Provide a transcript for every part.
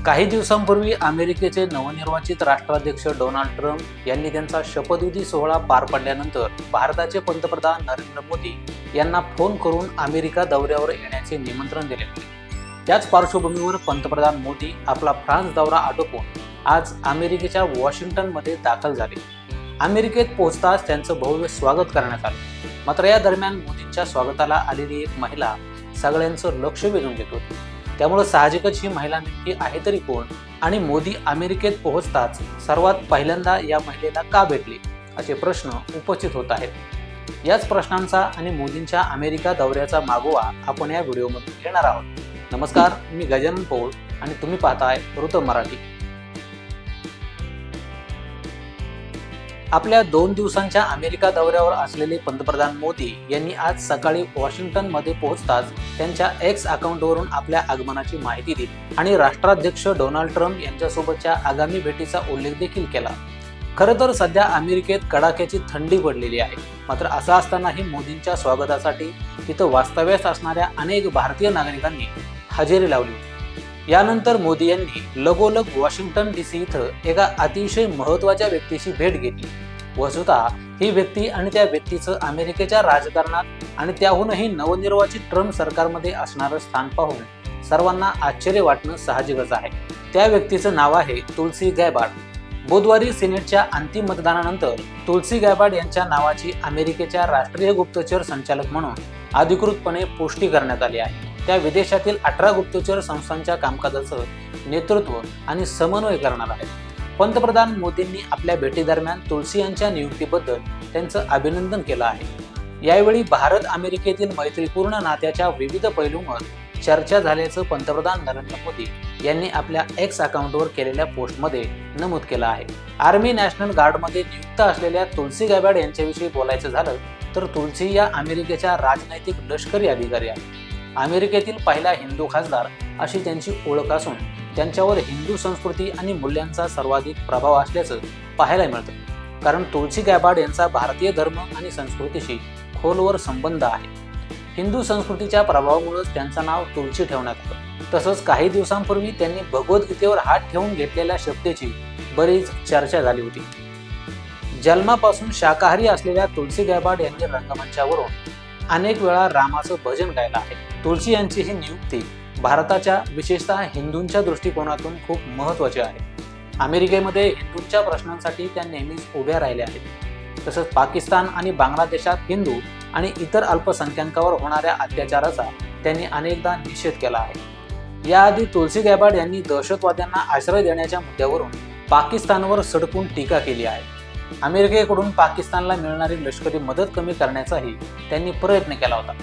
काही दिवसांपूर्वी अमेरिकेचे नवनिर्वाचित राष्ट्राध्यक्ष डोनाल्ड ट्रम्प यांनी त्यांचा शपथविधी सोहळा पार पडल्यानंतर भारताचे पंतप्रधान नरेंद्र मोदी यांना फोन करून अमेरिका दौऱ्यावर येण्याचे निमंत्रण दिले होते। त्याच पार्श्वभूमीवर पंतप्रधान मोदी आपला फ्रान्स दौरा आटोपून आज अमेरिकेच्या वॉशिंग्टनमध्ये दाखल झाले। अमेरिकेत पोहोचताच त्यांचं भव्य स्वागत करण्यात आलं। मात्र या दरम्यान मोदींच्या स्वागताला आलेली एक महिला सगळ्यांचं लक्ष वेधून घेत होती। त्यामुळे साहजिकच ही महिला नेमकी आहे तरी कोण आणि मोदी अमेरिकेत पोहोचताच सर्वात पहिल्यांदा या महिलेला का भेटले असे प्रश्न उपस्थित होत आहेत। याच प्रश्नांचा आणि मोदींच्या अमेरिका दौऱ्याचा मागोवा आपण या व्हिडिओमध्ये घेणार आहोत। नमस्कार, मी गजानन पौळ आणि तुम्ही पाहताय ऋतम मराठी। आपल्या 2 दिवसांच्या अमेरिका दौऱ्यावर असलेले पंतप्रधान मोदी यांनी आज सकाळी वॉशिंग्टनमध्ये पोहोचताच त्यांच्या एक्स अकाउंटवरून आपल्या आगमनाची माहिती दिली आणि राष्ट्राध्यक्ष डोनाल्ड ट्रम्प यांच्यासोबतच्या आगामी भेटीचा उल्लेख देखील केला। खरं तर सध्या अमेरिकेत कडाक्याची थंडी पडलेली आहे। मात्र असं असतानाही मोदींच्या स्वागतासाठी तिथं वास्तव्यास असणाऱ्या अनेक भारतीय नागरिकांनी हजेरी लावली। यानंतर मोदी यांनी लगोलग वॉशिंग्टन DC इथं एका अतिशय महत्त्वाच्या व्यक्तीची भेट घेतली। वस्तुतः ही व्यक्ती आणि त्या व्यक्तीचं अमेरिकेच्या राजकारणात आणि त्याहूनही नवनिर्वाचित ट्रम्प सरकारमध्ये असणारं स्थान पाहून सर्वांना आश्चर्य वाटणं साहजिकच आहे। त्या व्यक्तीचं नाव आहे तुलसी गॅबार्ड। बुधवारी सिनेटच्या अंतिम मतदानानंतर तुलसी गॅबार्ड यांच्या नावाची अमेरिकेच्या राष्ट्रीय गुप्तचर संचालक म्हणून अधिकृतपणे पुष्टी करण्यात आली आहे। त्या विदेशातील 18 गुप्तचर संस्थांच्या कामकाजाचं नेतृत्व आणि समन्वय करणार आहेत। पंतप्रधान मोदींनी आपल्या भेटीदरम्यान तुलसी यांच्या नियुक्तीबद्दल त्यांचं अभिनंदन केलं आहे। यावेळी भारत अमेरिकेतील मैत्रीपूर्ण नात्याच्या विविध पैलूंवर चर्चा झाल्याचं पंतप्रधान नरेंद्र मोदी यांनी आपल्या एक्स अकाउंटवर केलेल्या पोस्टमध्ये नमूद केलं आहे। आर्मी नॅशनल गार्डमध्ये नियुक्त असलेल्या तुलसी गॅबार्ड यांच्याविषयी बोलायचं झालं तर तुलसी या अमेरिकेच्या राजनैतिक लष्करी अधिकारी आहेत। अमेरिकेतील पहिला हिंदू खासदार अशी त्यांची ओळख असून त्यांच्यावर हिंदू संस्कृती आणि मूल्यांचा सर्वाधिक प्रभाव असल्याचं पाहायला मिळतं। कारण तुलसी गॅबार्ड यांचा भारतीय धर्म आणि संस्कृतीशी खोलवर संबंध आहे। हिंदू संस्कृतीच्या प्रभावामुळेच त्यांचं नाव तुलसी ठेवण्यात आलं। तसंच काही दिवसांपूर्वी त्यांनी भगवद्गीतेवर हात ठेवून घेतलेल्या शब्दाची बरीच चर्चा झाली होती। जन्मापासून शाकाहारी असलेल्या तुलसी गॅबार्ड यांनी रंगमंचावरून अनेक वेळा रामाचं भजन गायलं आहे। तुलसी यांची ही नियुक्ती भारताच्या विशेषतः हिंदूंच्या दृष्टिकोनातून खूप महत्त्वाची आहे। अमेरिकेमध्ये हिंदूंच्या प्रश्नांसाठी त्या नेहमीच उभ्या राहिल्या आहेत। तसंच पाकिस्तान आणि बांगलादेशात हिंदू आणि इतर अल्पसंख्याकांवर होणाऱ्या अत्याचाराचा त्यांनी अनेकदा निषेध केला आहे। याआधी तुलसी गॅबार्ड यांनी दहशतवाद्यांना आश्रय देण्याच्या मुद्द्यावरून पाकिस्तानवर सडकून टीका केली आहे। अमेरिकेकडून पाकिस्तानला मिळणारी लष्करी मदत कमी करण्याचाही त्यांनी प्रयत्न केला होता।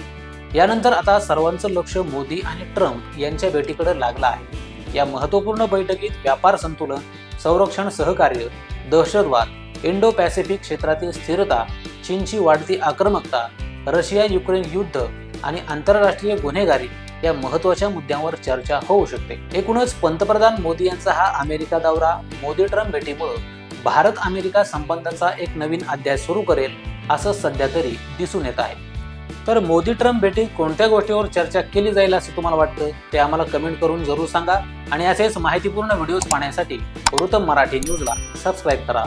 यानंतर आता सर्वांचं लक्ष मोदी आणि ट्रम्प यांच्या भेटीकडे लागलं आहे। या महत्त्वपूर्ण बैठकीत व्यापार संतुलन, संरक्षण सहकार्य, दहशतवाद, इंडो पॅसिफिक क्षेत्रातील स्थिरता, चीनची वाढती आक्रमकता, रशिया युक्रेन युद्ध आणि आंतरराष्ट्रीय गुन्हेगारी या महत्त्वाच्या मुद्द्यांवर चर्चा होऊ शकते। एकूणच पंतप्रधान मोदी यांचा हा अमेरिका दौरा मोदी ट्रम्प भेटीमुळे भारत अमेरिका संबंधाचा एक नवीन अध्याय सुरू करेल असं सध्या तरी दिसून येत आहे। तर मोदी ट्रम्प भेटीत कोणत्या गोष्टीवर चर्चा केली जाईल असं तुम्हाला वाटतं ते आम्हाला कमेंट करून जरूर सांगा आणि असेच माहितीपूर्ण व्हिडिओज पाहण्यासाठी ऋतम मराठी न्यूजला सबस्क्राईब करा।